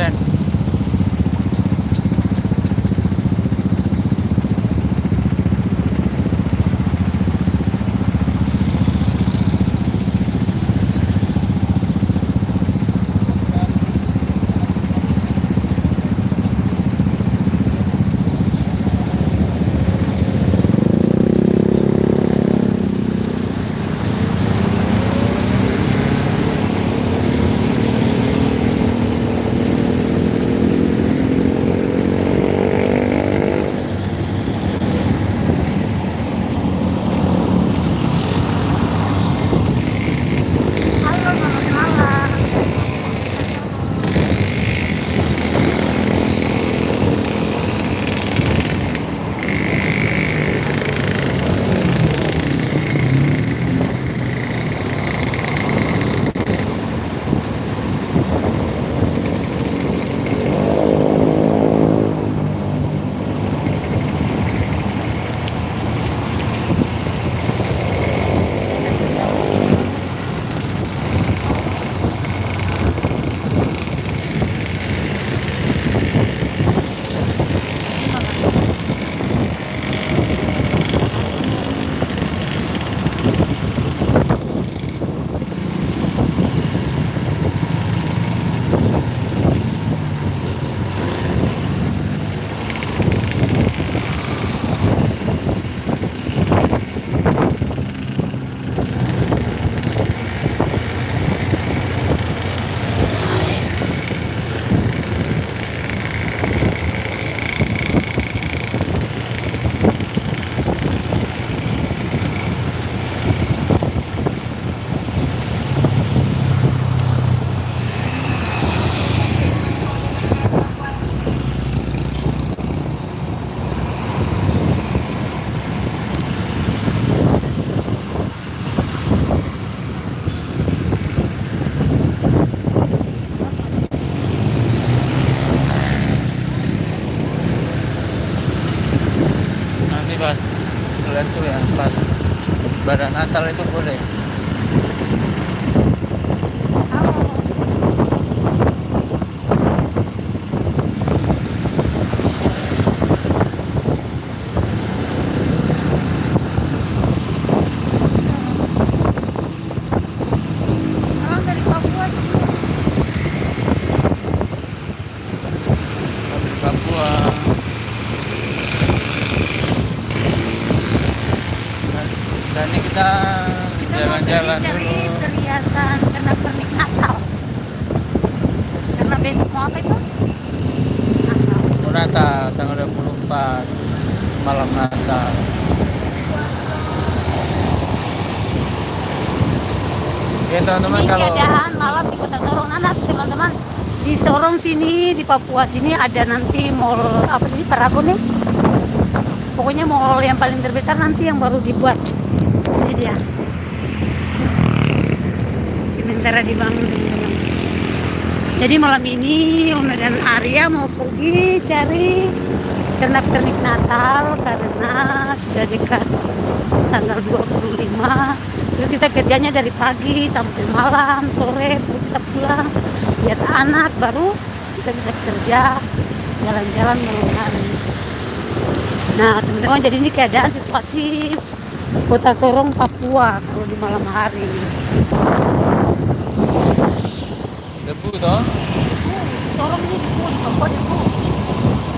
100%. Halo, selamat malam. Nanti pas lihat tuh ya, pas pada Natal itu boleh. Halo. Orang dari Papua sih. Di Papua. Dan ini kita Kita mau jalan-jalan pergi cari dulu. perhiasan karena pernik Natal. Karena besok mau apa itu? Natal. Natal tanggal 24 malam Natal. Ya teman-teman, Ini kalau keadaan malam di Kota Sorong, anak teman-teman. Di Sorong sini, di Papua sini ada nanti mall apa ini Paragon nih. Pokoknya mall yang paling terbesar nanti yang baru dibuat. Ini dia. Sementara dibangun teman-teman. Jadi malam ini Oma dan Arya mau pergi cari pernak-pernik Natal karena sudah dekat tanggal 25. Terus kita kerjanya dari pagi sampai malam, sore baru kita pulang lihat anak, baru kita bisa kerja jalan-jalan malam hari. Nah teman-teman, jadi ini keadaan situasi Kota Sorong Papua kalau di malam hari. debu toh. Sorong ini debu, di Papua debu.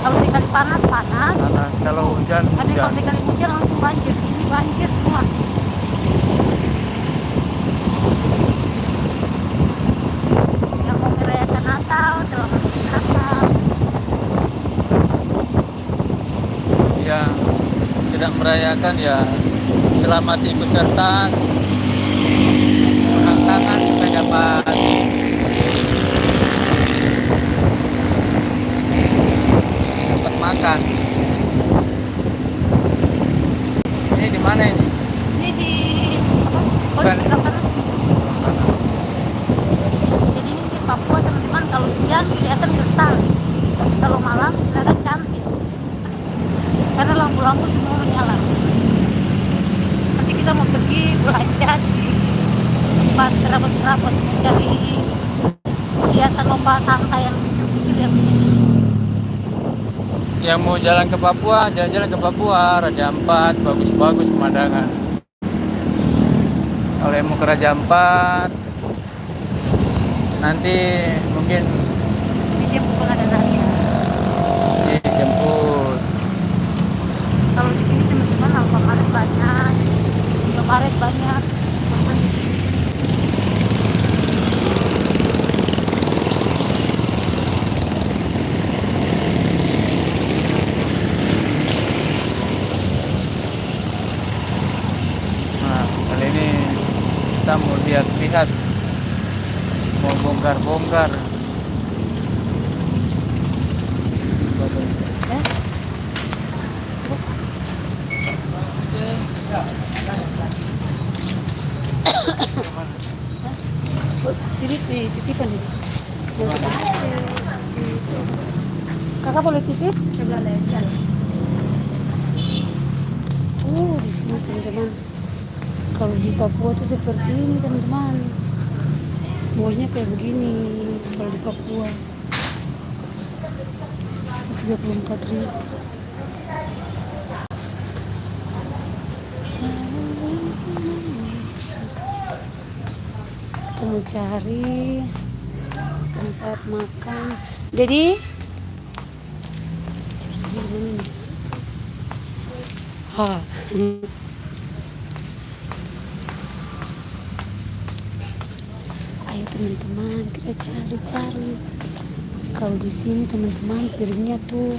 Kalau sekali panas panas, Panas, kalau hujan tapi kalau hujan. sekali hujan langsung banjir. Di sini banjir semua. Yang mau merayakan Natal, selamat Natal. Yang tidak merayakan ya selamat ikut serta, angkat tangan supaya dapat makan. Ini di mana ini? Ini di apa? Oh, di Bukan. sebelah kanan. Jadi ini di Papua teman-teman, kalau siang kelihatan gersang, tapi kalau malam kelihatan cantik. Karena lampu-lampu semua menyala. Nanti kita mau pergi belanja di tempat kerabat-kerabat, cari hiasan lomba santai yang kecil-kecil yang mau jalan ke Papua, jalan-jalan ke Papua, Raja Ampat, bagus-bagus pemandangan. Kalau yang mau ke Raja Ampat, nanti mungkin Ini jam pengadaan ya. dijemput. Kalau di sini teman-teman Alfamaret banyak, Indomaret banyak. Nah, kali ini kita mau lihat-lihat, mau bongkar-bongkar. Ya. Titipan ini. Kakak boleh titip? Boleh. Di sini teman-teman. Kalau di Papua tuh seperti ini teman-teman. Mallnya kayak begini. Kalau di Papua 34.000. Kita mau cari tempat makan. Jadi cari di mana nih? Ayo teman-teman, kita cari-cari. Kalau di sini teman-teman piringnya tuh,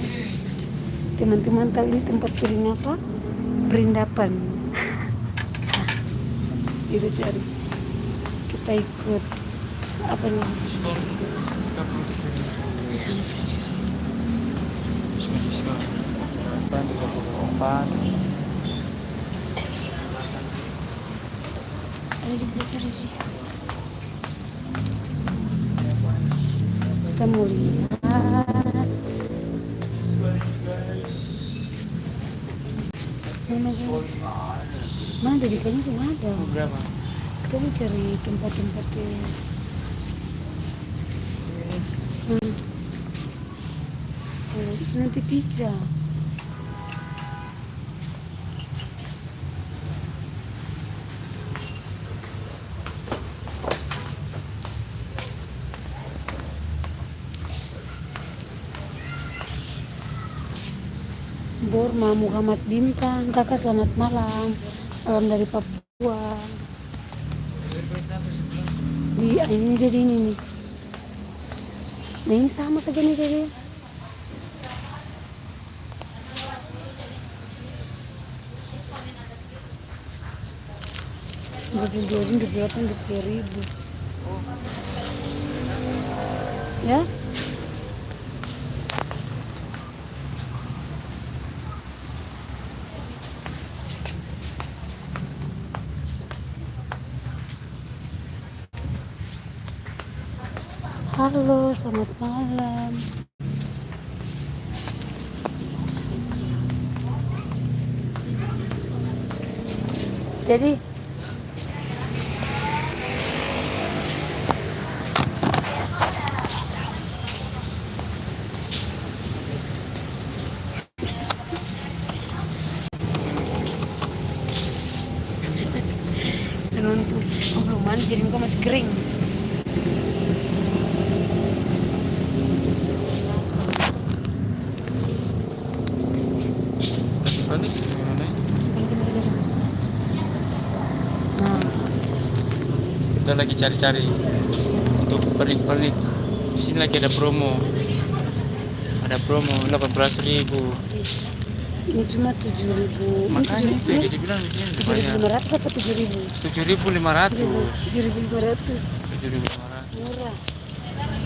teman-teman tahu ini tempat piring apa? Perindapan. Kita cari. Kita ikut apa nih? Sama saja. Ada juga cari. Kita mau lihat. Mana guys? Mana tadi kayaknya sih nggak ada. Berapa? Kita mau cari tempat-tempat nanti pizza. Borma Muhammad Bintang, kakak selamat malam, salam dari Papua. Di ini jadi ini nih. Nah ini sama saja nih jadi. Dua puluh ribu. Ya? Halo, selamat malam. Jadi teruntuk, belum mandi jadi muka masih kering. Balik gimana? Nah, Kita lagi cari-cari untuk pernik-pernik. Di sini lagi ada promo. Ada promo 18.000. ini cuma 7.000. Makanya itu yang dibilang di sini dibayar 7.500 apa 7.000? 7.500. 7.500. 7.500. Murah.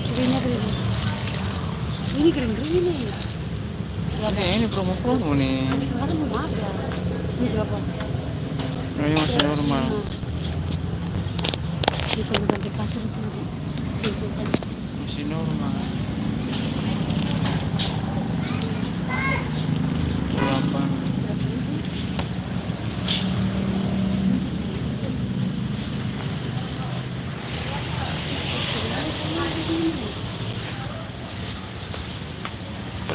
Cirinya kering. Ini kering-kering ini. Ini promo-promo nih. Kemarin belum ada. Ini berapa? Ini masih normal. Ini kalau di pasar itu jajan. Masih normal. Berapa?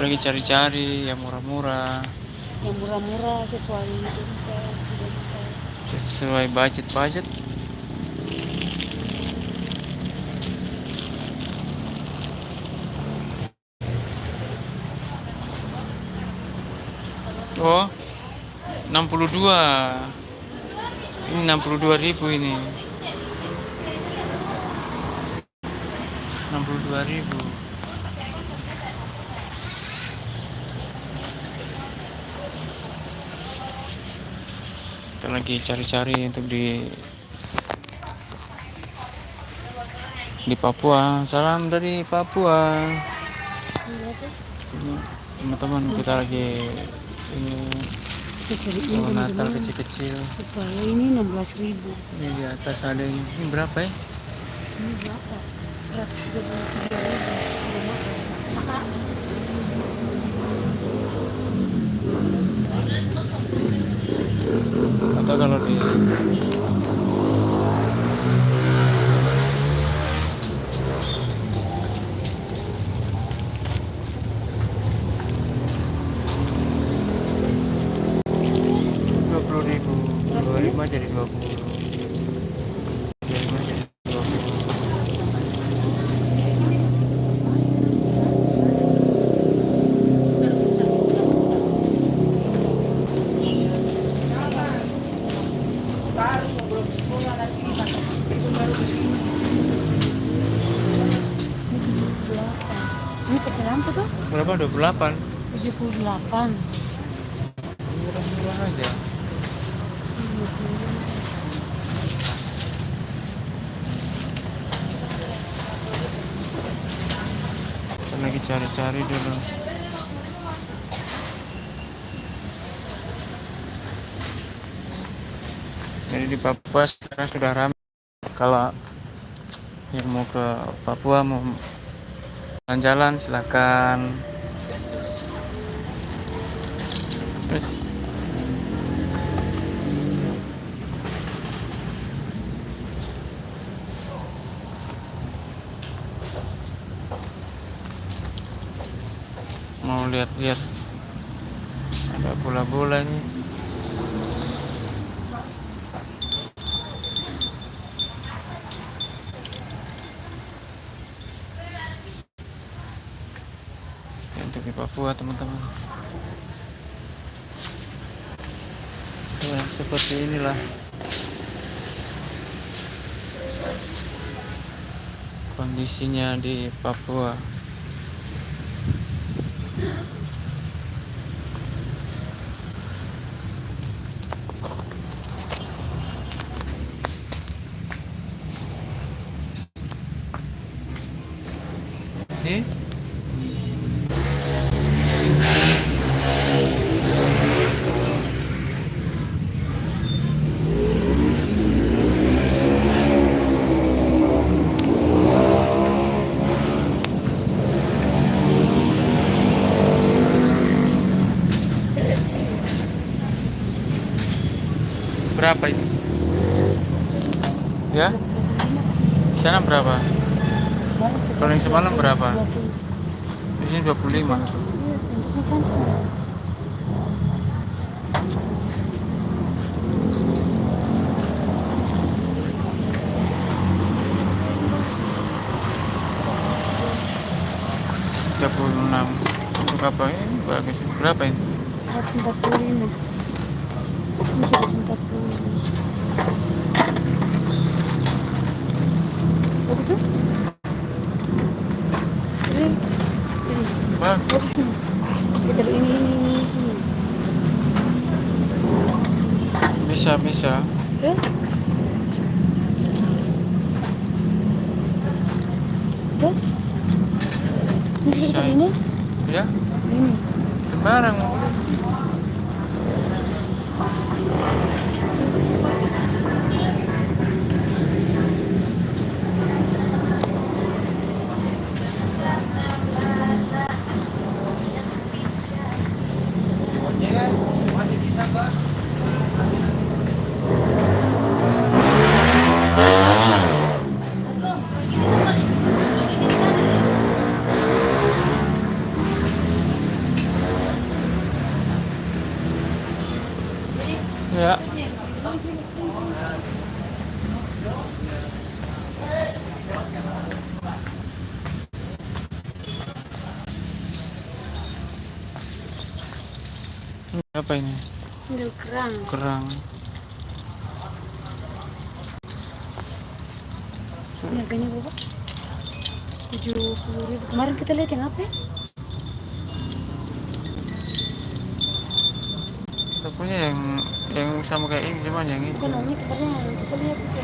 pergi cari-cari yang murah-murah yang murah-murah sesuai budget. Oh, 62. Ini 62.000 ini. 62.000. Kita lagi cari-cari untuk di Papua. Salam dari Papua. Ini teman-teman kita lagi ini Natal kecil-kecil. Supaya ini 16.000. Ini di atas ada ini berapa ya? Ini berapa? 133.000. Atau kalau di Rp20.000, 25 jadi 20. Ini pakai lampu tuh? Berapa? 28. 78. Murah-murah aja. Kita lagi cari-cari dulu. Jadi di Papua sekarang sudah ramai. Kalau yang mau ke Papua mau jalan-jalan silakan. Mau lihat-lihat ada bola-bola ini. Untuk di Papua teman-teman. Yang seperti inilah kondisinya di Papua. Ini berapa itu? Ya? Di sana berapa? Kalau yang semalam berapa? Di sini 25. Untuk apa ini bagus? Berapa ini? 145. Ini 145. Bagus tuh? Ini. Bagus. Bagus nih. Kita ini sini. Bisa. Tuh. Tuh. Ini Bisa. ini. Ya? Ini. Sembarang mau. Apa ini? Sendal kerang. Kerang. Ini harganya berapa? 70.000. Kemarin kita lihat yang apa ya? Kita punya yang sama kayak ini, cuman yang itu. Bukan, ini kemarin yang kita lihat itu.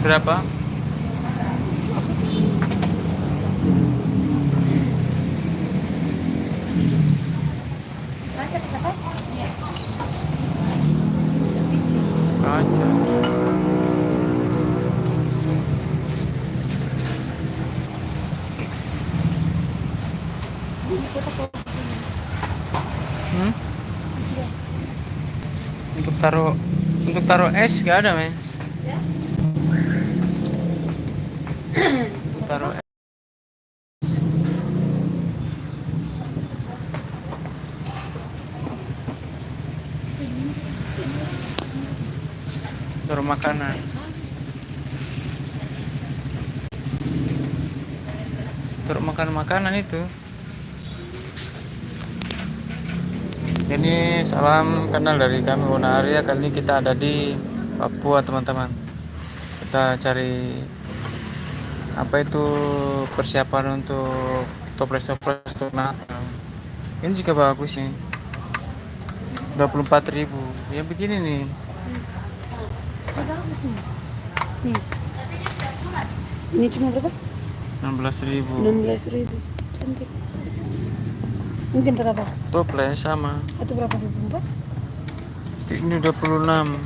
Berapa? Kaca. Hmm? Untuk taruh es gak ada, men. Untuk taruh es. Taruh makanan. Taruh makanan itu. Ini salam kenal dari kami Wona Arya. Kali ini kita ada di Papua, teman-teman. Kita cari apa itu persiapan untuk toples-toples untuk Natal. Ini juga bagus nih. 24.000. Ya begini nih. Oh, bagus nih. Nih. Ini cuma berapa? 16.000. 16.000. Cantik. Ini tempat apa? Toples sama. Itu berapa? 24? Ini 26,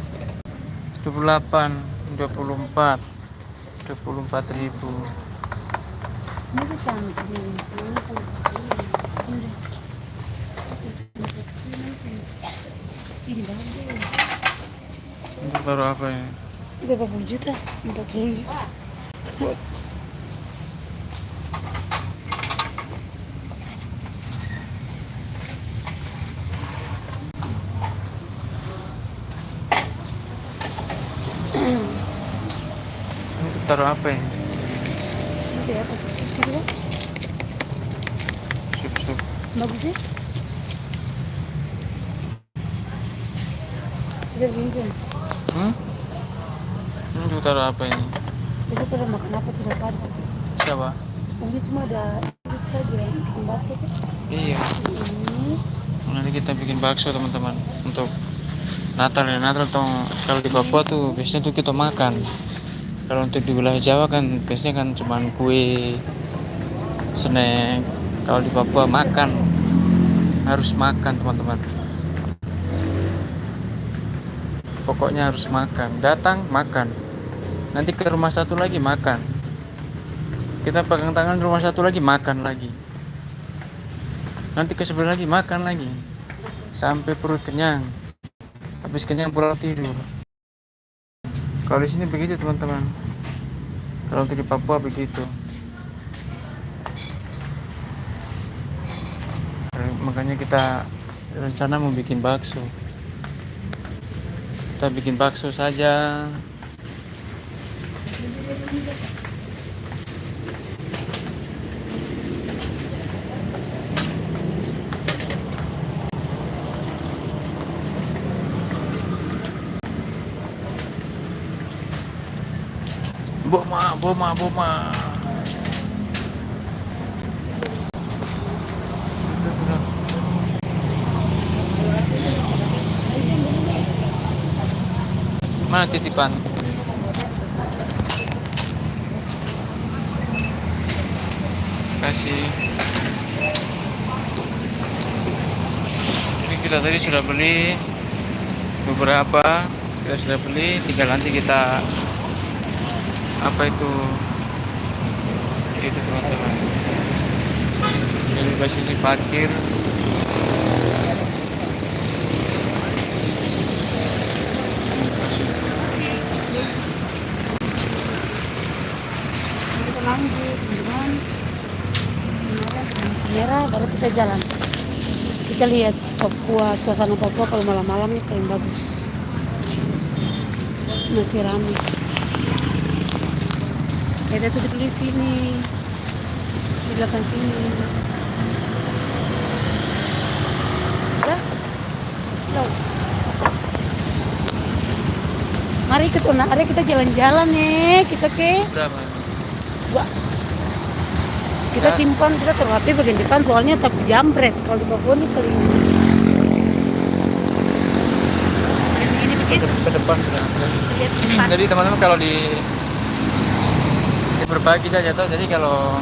28, 24, 24.000. Ini tuh cantik nih. Ini bagus. Untuk taruh apa ini? Berapa puluh juta? 40 juta. Untuk taruh apa ini? Ini apa sih? Coba. Sup-sup. Bagus ya? Kita begini sih. Hmm? Ini untuk taruh apa ini? Besok pada makan apa tidak ada. Siapa? Ini cuma ada itu saja. Bikin bakso tuh. Iya. Ini. Nanti kita bikin bakso, teman-teman. Untuk Natal ya. Natal tuh kalau di Papua tuh biasanya tuh kita makan. Kalau untuk di wilayah Jawa kan biasanya kan cuman kue, snack. Kalau di Papua makan, harus makan, teman-teman. Pokoknya harus makan. Datang makan. Nanti ke rumah satu lagi makan. Kita pegang tangan rumah satu lagi makan lagi. Nanti ke sebelah lagi makan lagi. Sampai perut kenyang. Habis kenyang pulang tidur. Kalau di sini begitu, teman-teman. Kalau untuk di Papua begitu. Makanya kita rencana mau bikin bakso. Kita bikin bakso saja. Boma. Itu sudah. Mana titipan? Kasih. kita tadi sudah beli beberapa, kita sudah beli, tinggal nanti kita apa itu teman-teman. Ini posisi parkir. Kita lanjut dengan merah baru kita jalan. Kita lihat Papua, suasana Papua kalau malam-malam ini paling bagus. Masih ramai. Kita tutup di sini, di belakang sini. Udah? Udah. Mari kita jalan-jalan nih, kita ke. Berapa? Wah. Kita Ya. simpan, kita terlatih bagian depan soalnya takut jambret. Kalau di Papua ini paling ini begitu. Ke depan sudah. Lihat depan. Jadi teman-teman kalau di berbagi saja tuh. Jadi kalau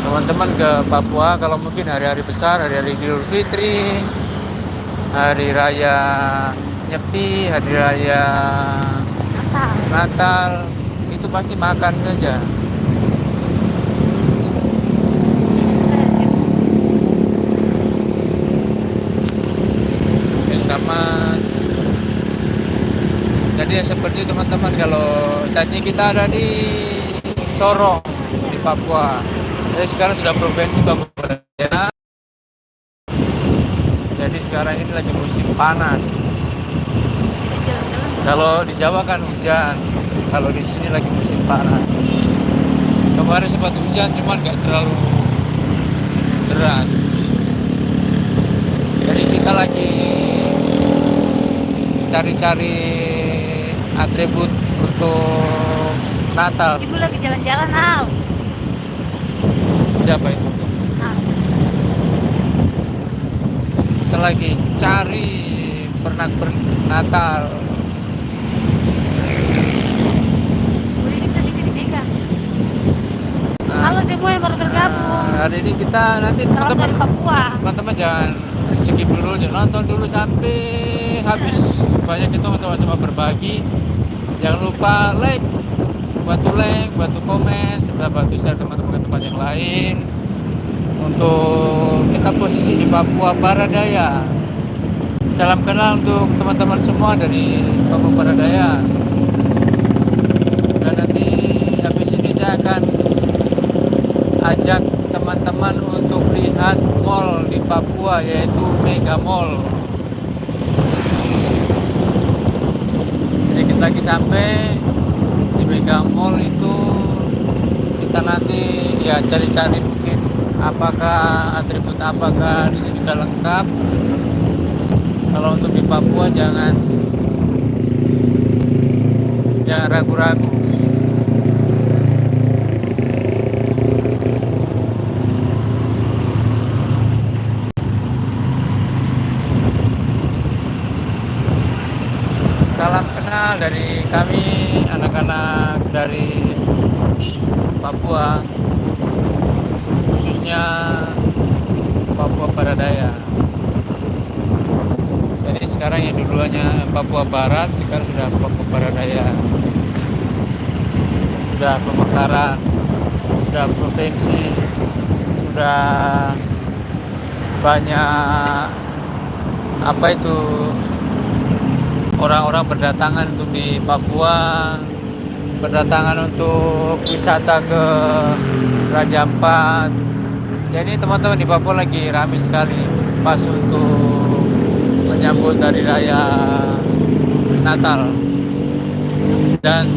teman-teman ke Papua, kalau mungkin hari-hari besar, hari-hari Idul Fitri, hari raya Nyepi, hari raya Natal, itu pasti makan saja. Ya, selamat. Jadi ya seperti itu teman-teman, kalau saat ini kita ada di Sorong di Papua. Jadi sekarang sudah provinsi Papua. Jadi sekarang ini lagi musim panas. Kalau di Jawa kan hujan, kalau di sini lagi musim panas. Kemarin sempat hujan, cuman nggak terlalu deras. Jadi kita lagi cari-cari atribut untuk Natal. Ibu lagi jalan-jalan, Al. Siapa itu? Al. Kita lagi cari pernak-pernik Natal. Boleh kita sini dipegang. Nah, Halo semua yang baru bergabung. hari ini kita nanti Salam teman-teman dari Papua. teman-teman jangan skip dulu, jangan nonton dulu sampai habis supaya kita sama-sama berbagi. Jangan lupa bantu komen, serta bantu share teman-teman ke tempat yang lain untuk kita posisi di Papua Baradaya. Salam kenal untuk teman-teman semua dari Papua Baradaya. Dan nanti habis ini saya akan ajak teman-teman untuk lihat mall di Papua, yaitu Mega Mall. Sedikit lagi sampai di Mega Mall itu, kita nanti ya cari-cari mungkin apakah atribut apakah di sini juga lengkap. Kalau untuk di Papua jangan ragu-ragu. Salam kenal dari kami, anak-anak dari Papua, khususnya Papua Baradaya. Jadi sekarang yang dulunya Papua Barat, sekarang sudah Papua Baradaya. Sudah pemekaran, sudah provinsi, sudah banyak apa itu orang-orang berdatangan untuk di Papua, berdatangan untuk wisata ke Raja Ampat. Jadi teman-teman di Papua lagi ramai sekali pas untuk menyambut hari raya Natal dan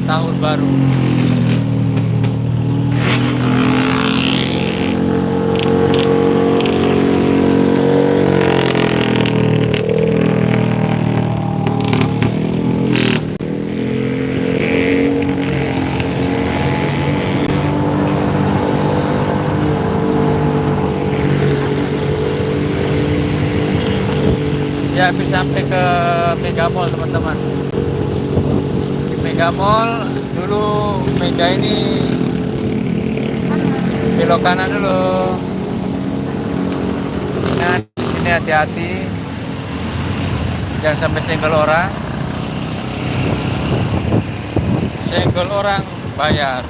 Tahun Baru. Ya, hampir sampai ke Mega Mall teman-teman. Di Mega Mall dulu, Mega ini belok kanan dulu. Nah, di sini sini hati-hati, jangan sampai senggol orang. Senggol orang bayar.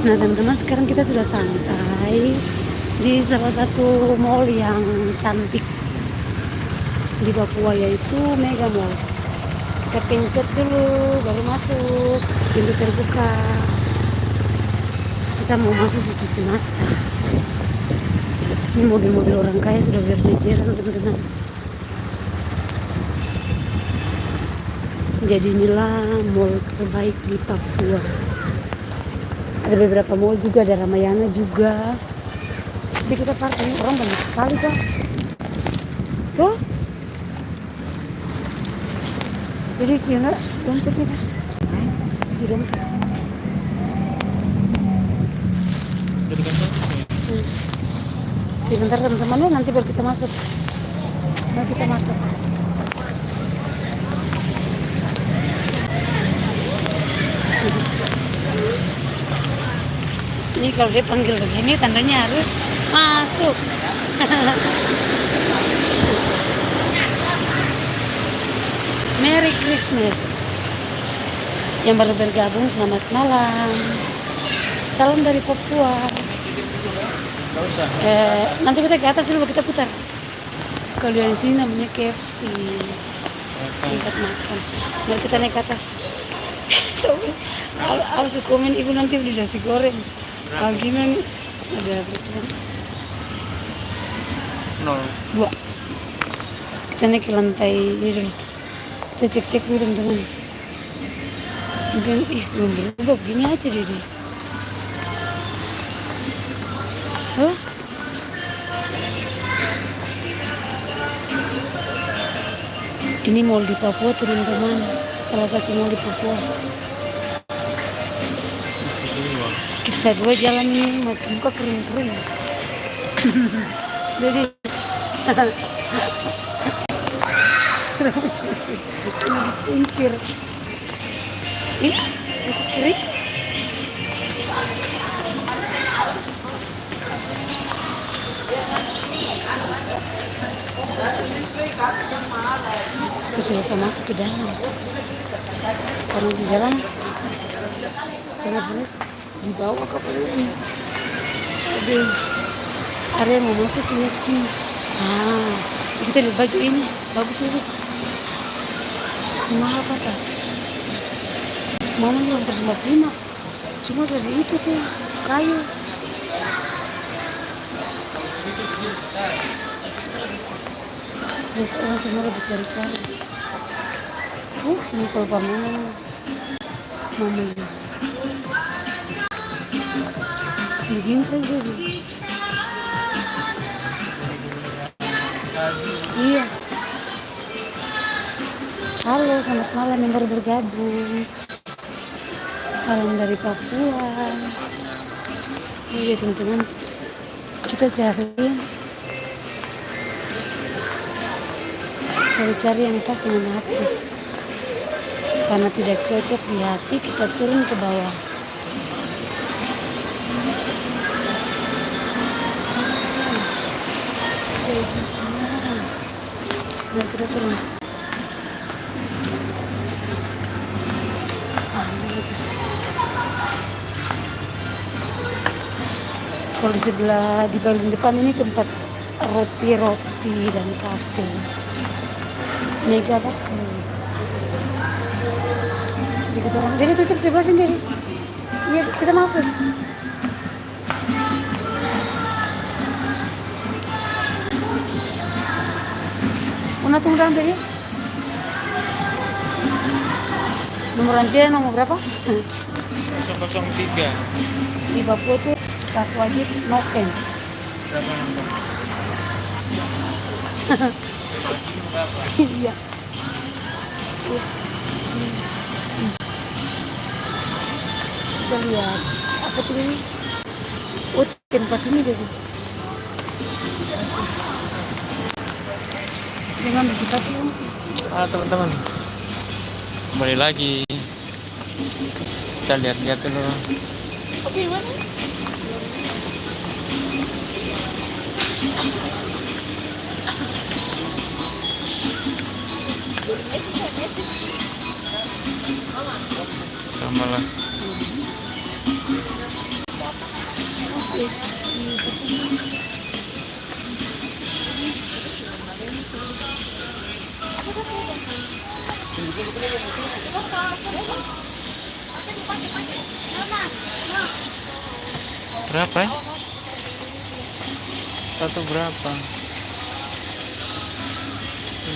Nah teman-teman, sekarang kita sudah sampai di salah satu mall yang cantik di Papua, yaitu Mega Mall. Kita pencet dulu baru masuk, pintu terbuka. Kita mau masuk cuci mata. Ini mobil-mobil orang kaya sudah berjejeran teman-teman. Jadi inilah mall terbaik di Papua. Ada beberapa mall juga, ada Ramayana juga. Jadi kita parkir, orang banyak sekali kok. Tuh. Jadi sih enggak dompet kita. Si dompet. Sebentar teman-teman ya, nanti baru kita masuk. Nanti kita masuk. Ini kalau dia panggil begini tandanya harus masuk. Merry Christmas. Yang baru bergabung selamat malam. Salam dari Papua. Nggak usah. Nanti kita ke atas dulu, kita putar. Kalau yang sini namanya KFC. Tempat makan. Mari kita naik ke atas. So, harus komen ibu nanti beli nasi goreng. Kalau gimana nih? Ada berapa? 0. 2. Kita naik ke lantai ini dulu. Kita cek-cek dulu teman-teman. Mungkin belum berubah, begini aja deh. Huh? Ini mall di Papua teman-teman. Salah satu mall di Papua. Kita dua jalan ini masih muka kering-kering. Jadi kuncir. Ini kering. Kita bisa masuk ke dalam. Karena di dalam benar-benar di bawah kapal ini. Aduh, ada yang mau masuk, lihat sini. Kita lihat baju ini, bagus itu. Mahal kata. Mama bilang 155. Cuma dari itu tuh kayu. Lihat orang semua lagi cari-cari. Ini kalau bangunan mamanya. Begini saja. Iya. Halo, selamat malam yang baru bergabung. Salam dari Papua. Iya teman-teman, kita cari yang pas dengan hati. Karena tidak cocok di hati, kita turun ke bawah. Nah, kita turun. Kalau di sebelah di bagian depan ini tempat roti dan kafe. Mega Bakar. Sedikit orang. Jadi tutup sebelah sendiri. Iya, kita masuk. Una tunggu dalam tadi. Nomor rantai nomor berapa? 003. Di Papua tuh tas wajib noken. Berapa nomor? Iya. Kita lihat apa tuh ini? Oh, tempat ini jadi. Memang begitu tuh. Teman-teman, kembali lagi. Kita lihat-lihat dulu. Sama lah. Berapa ya? Satu berapa?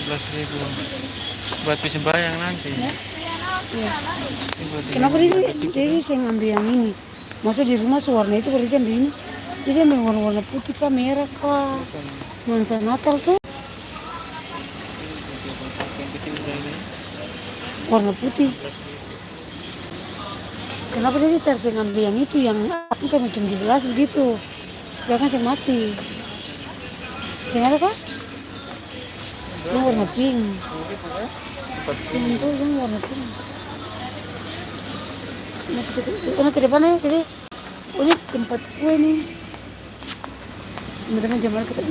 15.000 buat bisa bayang nanti. Iya. Ini buat Kenapa kecil. dia saya ngambil yang ini? Masa di rumah warna itu berarti ambil ini? Jadi ambil warna-warna putih kah, merah kah? Nuansa Natal tuh Yang kecil udah ini. warna putih. Kenapa dia saya ngambil yang itu, yang api kan macam 17 begitu? Supaya kan saya mati. Saya ada kah? Yang warna pink. Saya itu yang warna pink. Nah, ke depannya, jadi, oh ini tempat kue nih. Teman-teman zaman kita,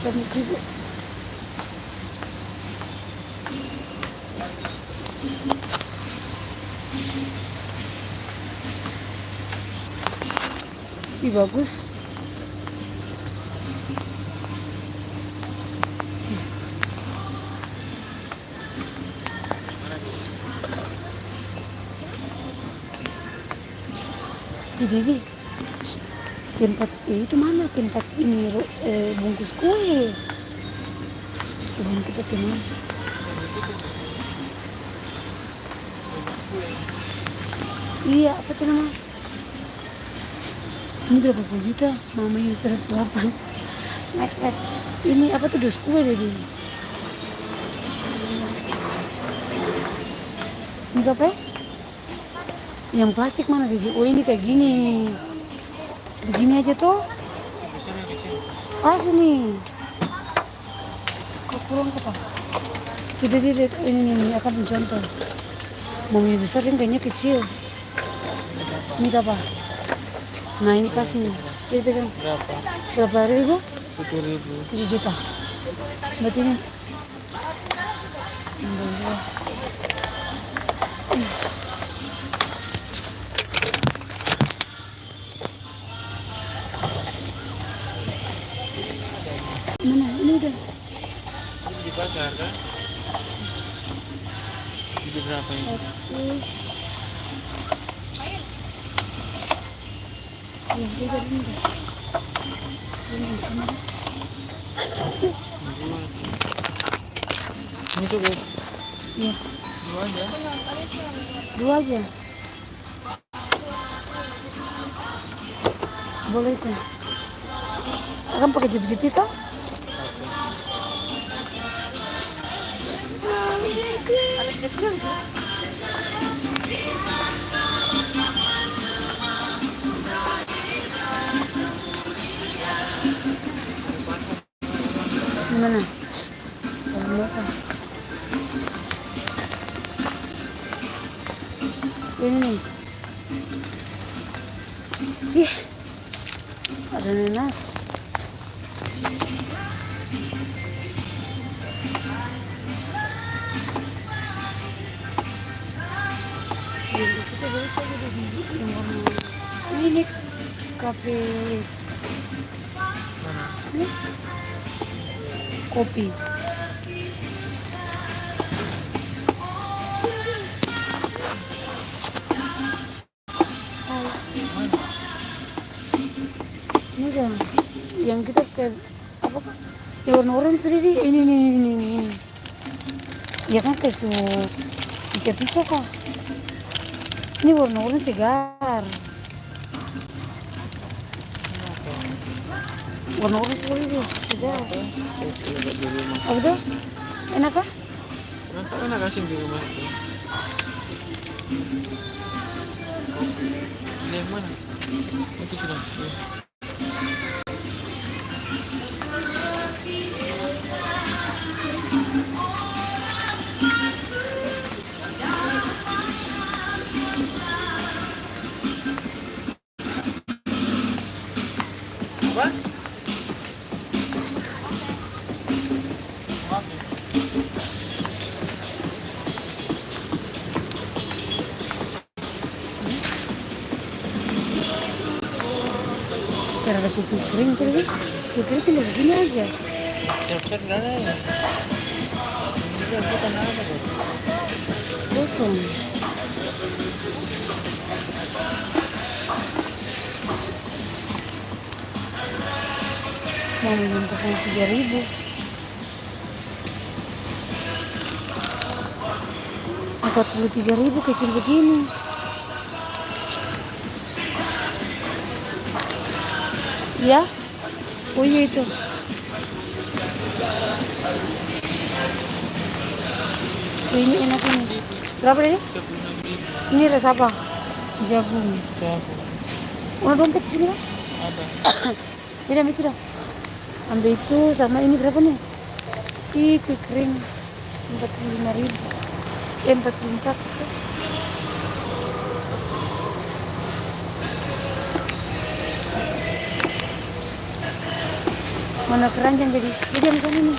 kami juga. Bagus. Jadi tempat itu mana tempat ini bungkus kue? Tuhan kita kemana? Iya, apa tuh nama? Ini berapa puluh juta? Mama user 8. Ini apa tuh dus kue jadi? Ini apa ya? Yang plastik mana jadi? Oh ini kayak gini. Begini aja tuh. Sini. Kok kurang apa? Jadi ini akan mencontoh. Mami besar yang kayaknya kecil. Ini apa? Nah ini pas nih. Ini pegang. Berapa? Berapa ribu? 7.000. 7 juta. Berarti ini. Mana? Ini udah. Ini di pasar kan? Ini berapa ini? Yang tiga ini udah. Ini cukup. Iya. 2 aja. 2 aja. Boleh tuh. Akan pakai jepit itu? Gimana? Ini nih. Ih, ada nanas. Ini kafe Mana? kopi. Ini dong, yang kita ke apa? Yang warna orange sudah di ini. Ya kan kayak su pica-pica kah? Ini warna orange segar. Warna orange sekali dia segar. Di rumah. Apa tuh? Enak kah? Enak kasih di rumah itu. Ini yang mana? Itu sudah. Apa? Cara ada kuku kering tadi. Kuku kering tinggal begini aja. Siap-siap nggak ada ya? Ini bukan apa kok? Kosong. Mau minta 3.000. Empat 43.000 kecil begini. Ya? Oh iya itu. Oh, ini enak ini. Berapa tadi? 36.000. Ini res apa? Jagung. Jago. Mau dompet di sini, Pak? Ada. Ini ambil sudah. Ambil itu sama ini berapa nih? Kue kering 45.000. 44. Mana keranjang jadi misalnya nih.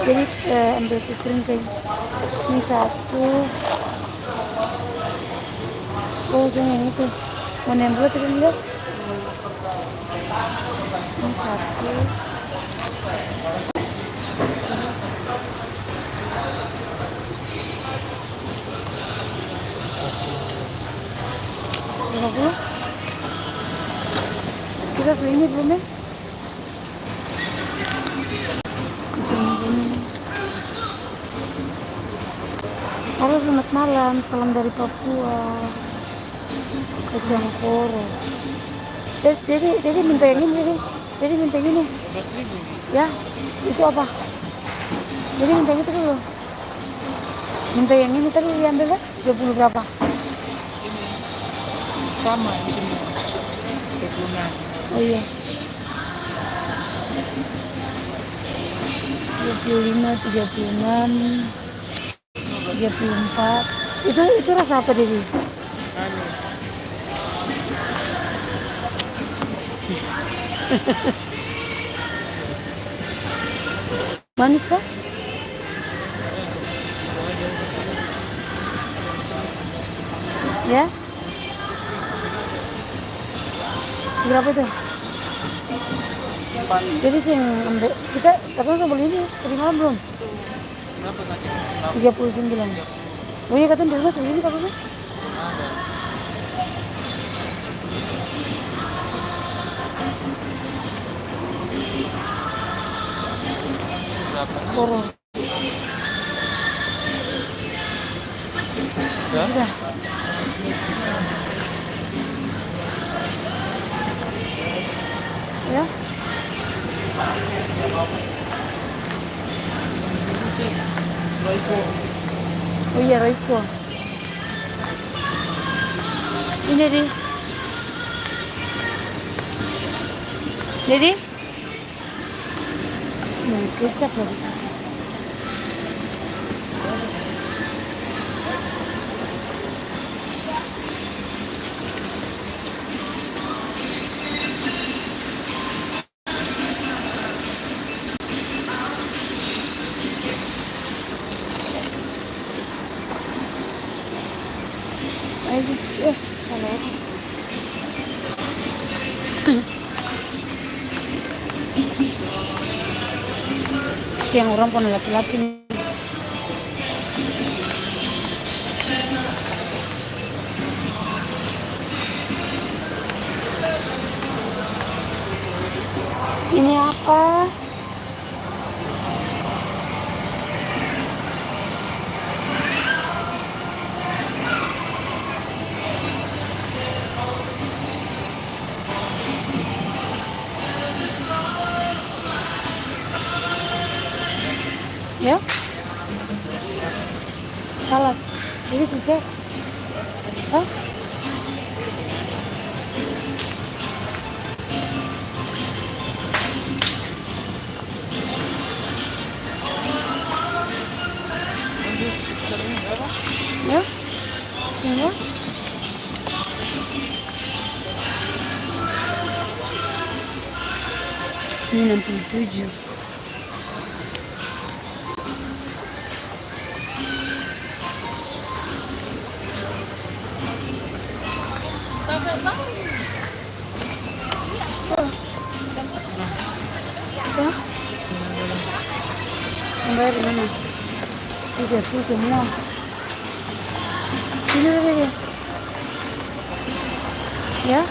Jadi ambil kue kering kayak ini satu. Oh jangan yang itu. Mana yang bulat tadi lihat? Ini satu. Terus 50. Kita sudah ini belum ya? Halo, selamat malam. Salam dari Papua. Ke Cangkoro. Jadi minta yang ini. Jadi minta yang ini. 12.000. Ya, itu apa? Jadi minta yang itu dulu. Minta yang ini tadi diambil kan? 20 berapa? Ini sama ini semua. 26. Oh iya. 25, 36, 34. Itu rasa apa Dedi? Anu. Manis kah? Ya? Berapa itu? Jadi sih ambil kita katanya sama beli ini tadi malam belum? Berapa tadi? 39. Oh iya katanya di rumah sebeli ini pakai Ada. Berapa? Koro. Ya? Sudah. Ya? Royco. Oh iya Royco. Ini Dedi. Dedi? Kecap lagi. Ayo, salah. Siang orang pun laki-laki nih. Ini apa? Ya? Salad. Ini sejak. Hah? Ya. Ini 67. Apa? Yang bayar di mana? Tiga full semua. Sini lagi. Ya.